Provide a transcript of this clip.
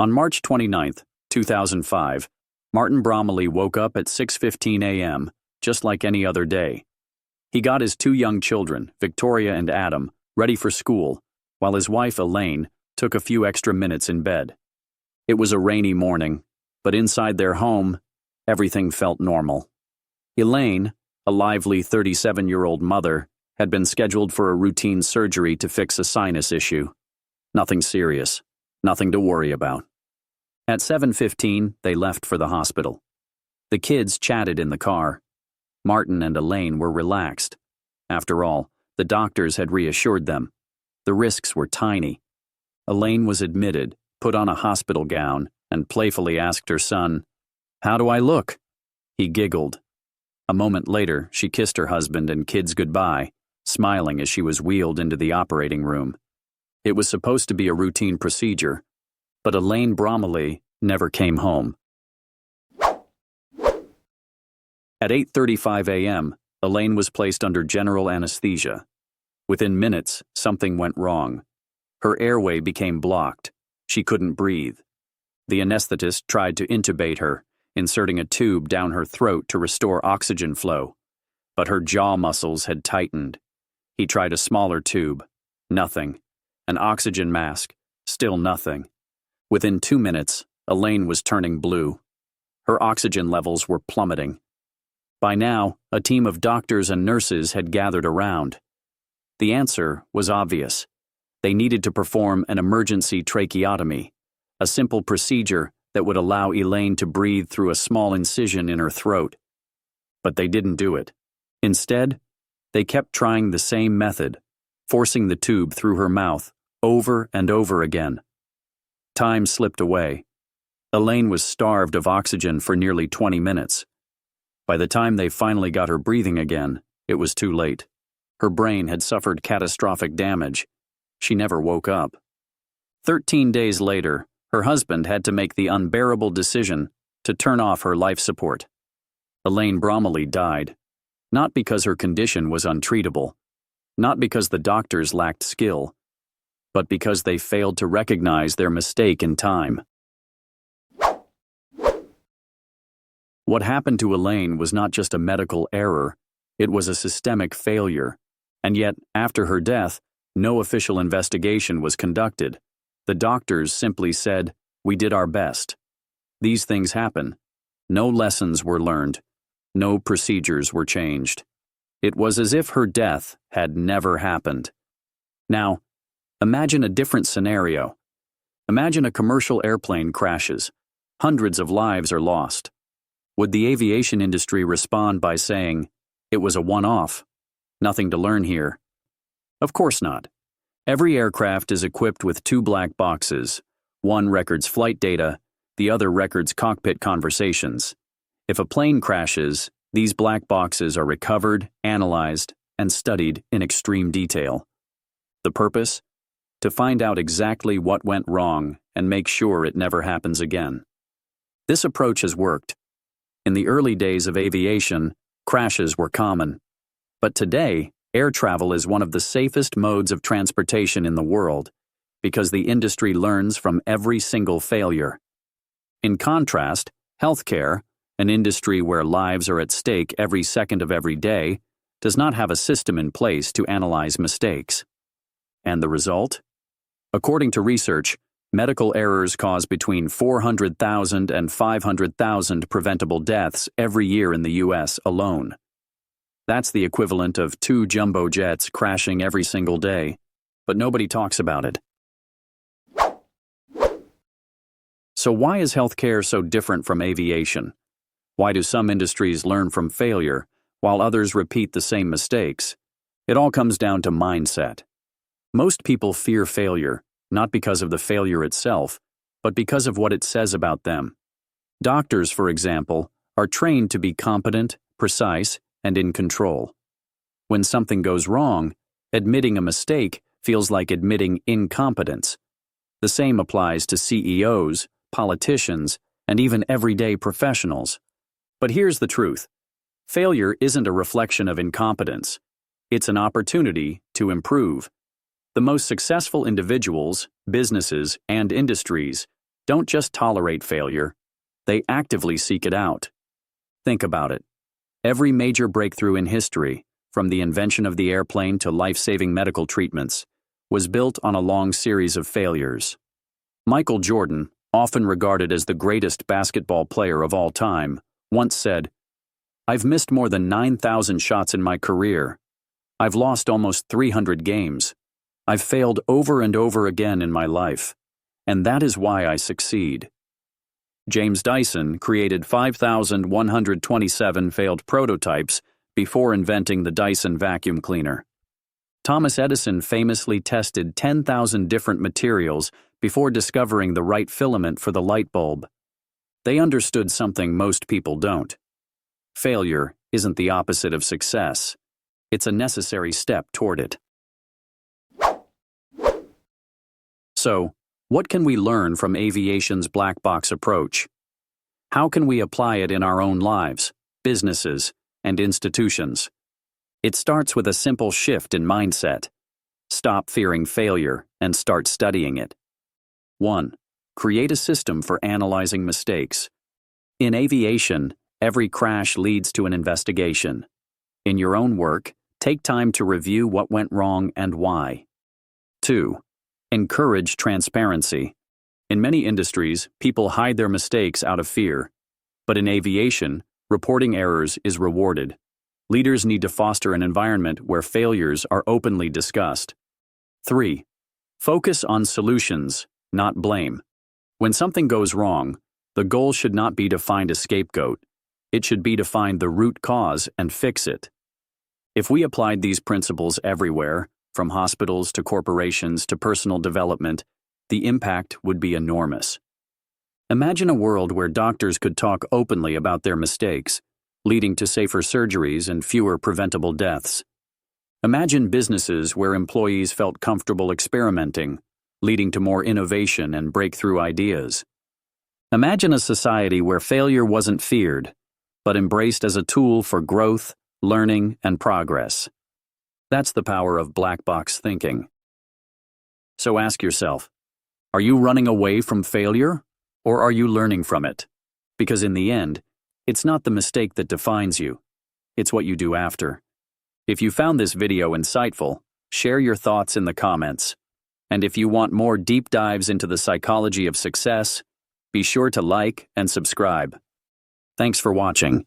On March 29, 2005, Martin Bromiley woke up at 6:15 a.m., just like any other day. He got his two young children, Victoria and Adam, ready for school, while his wife, Elaine, took a few extra minutes in bed. It was a rainy morning, but inside their home, everything felt normal. Elaine, a lively 37-year-old mother, had been scheduled for a routine surgery to fix a sinus issue. Nothing serious, nothing to worry about. At 7:15, they left for the hospital. The kids chatted in the car. Martin and Elaine were relaxed. After all, the doctors had reassured them. The risks were tiny. Elaine was admitted, put on a hospital gown, and playfully asked her son, "How do I look?" He giggled. A moment later, she kissed her husband and kids goodbye, smiling as she was wheeled into the operating room. It was supposed to be a routine procedure, but Elaine Bromiley never came home. At 8:35 a.m., Elaine was placed under general anesthesia. Within minutes, something went wrong. Her airway became blocked. She couldn't breathe. The anesthetist tried to intubate her, inserting a tube down her throat to restore oxygen flow. But her jaw muscles had tightened. He tried a smaller tube. Nothing. An oxygen mask. Still nothing. Within 2 minutes, Elaine was turning blue. Her oxygen levels were plummeting. By now, a team of doctors and nurses had gathered around. The answer was obvious. They needed to perform an emergency tracheotomy, a simple procedure that would allow Elaine to breathe through a small incision in her throat. But they didn't do it. Instead, they kept trying the same method, forcing the tube through her mouth over and over again. Time slipped away. Elaine was starved of oxygen for nearly 20 minutes. By the time they finally got her breathing again, it was too late. Her brain had suffered catastrophic damage. She never woke up. 13 days later, her husband had to make the unbearable decision to turn off her life support. Elaine Bromiley died, not because her condition was untreatable, not because the doctors lacked skill, but because they failed to recognize their mistake in time. What happened to Elaine was not just a medical error, it was a systemic failure. And yet, after her death, no official investigation was conducted. The doctors simply said, "We did our best." These things happen. No lessons were learned. No procedures were changed. It was as if her death had never happened. Now, imagine a different scenario. Imagine a commercial airplane crashes. Hundreds of lives are lost. Would the aviation industry respond by saying, "It was a one-off, nothing to learn here"? Of course not. Every aircraft is equipped with two black boxes. One records flight data, the other records cockpit conversations. If a plane crashes, these black boxes are recovered, analyzed, and studied in extreme detail. The purpose? To find out exactly what went wrong and make sure it never happens again. This approach has worked. In the early days of aviation, crashes were common. But today, air travel is one of the safest modes of transportation in the world because the industry learns from every single failure. In contrast, healthcare, an industry where lives are at stake every second of every day, does not have a system in place to analyze mistakes. And the result? According to research, medical errors cause between 400,000 and 500,000 preventable deaths every year in the U.S. alone. That's the equivalent of 2 jumbo jets crashing every single day, but nobody talks about it. So why is healthcare so different from aviation? Why do some industries learn from failure, while others repeat the same mistakes? It all comes down to mindset. Most people fear failure, not because of the failure itself, but because of what it says about them. Doctors, for example, are trained to be competent, precise, and in control. When something goes wrong, admitting a mistake feels like admitting incompetence. The same applies to CEOs, politicians, and even everyday professionals. But here's the truth. Failure isn't a reflection of incompetence. It's an opportunity to improve. The most successful individuals, businesses, and industries don't just tolerate failure, they actively seek it out. Think about it. Every major breakthrough in history, from the invention of the airplane to life-saving medical treatments, was built on a long series of failures. Michael Jordan, often regarded as the greatest basketball player of all time, once said, "I've missed more than 9,000 shots in my career. I've lost almost 300 games. I've failed over and over again in my life, and that is why I succeed." James Dyson created 5,127 failed prototypes before inventing the Dyson vacuum cleaner. Thomas Edison famously tested 10,000 different materials before discovering the right filament for the light bulb. They understood something most people don't. Failure isn't the opposite of success. It's a necessary step toward it. So, what can we learn from aviation's black box approach? How can we apply it in our own lives, businesses, and institutions? It starts with a simple shift in mindset. Stop fearing failure and start studying it. 1. Create a system for analyzing mistakes. In aviation, every crash leads to an investigation. In your own work, take time to review what went wrong and why. 2. Encourage transparency. In many industries, people hide their mistakes out of fear. But in aviation, reporting errors is rewarded. Leaders need to foster an environment where failures are openly discussed. 3. Focus on solutions, not blame. When something goes wrong, the goal should not be to find a scapegoat. It should be to find the root cause and fix it. If we applied these principles everywhere, from hospitals to corporations to personal development, the impact would be enormous. Imagine a world where doctors could talk openly about their mistakes, leading to safer surgeries and fewer preventable deaths. Imagine businesses where employees felt comfortable experimenting, leading to more innovation and breakthrough ideas. Imagine a society where failure wasn't feared, but embraced as a tool for growth, learning, and progress. That's the power of black box thinking. So ask yourself, are you running away from failure, or are you learning from it? Because in the end, it's not the mistake that defines you. It's what you do after. If you found this video insightful, share your thoughts in the comments. And if you want more deep dives into the psychology of success, be sure to like and subscribe. Thanks for watching.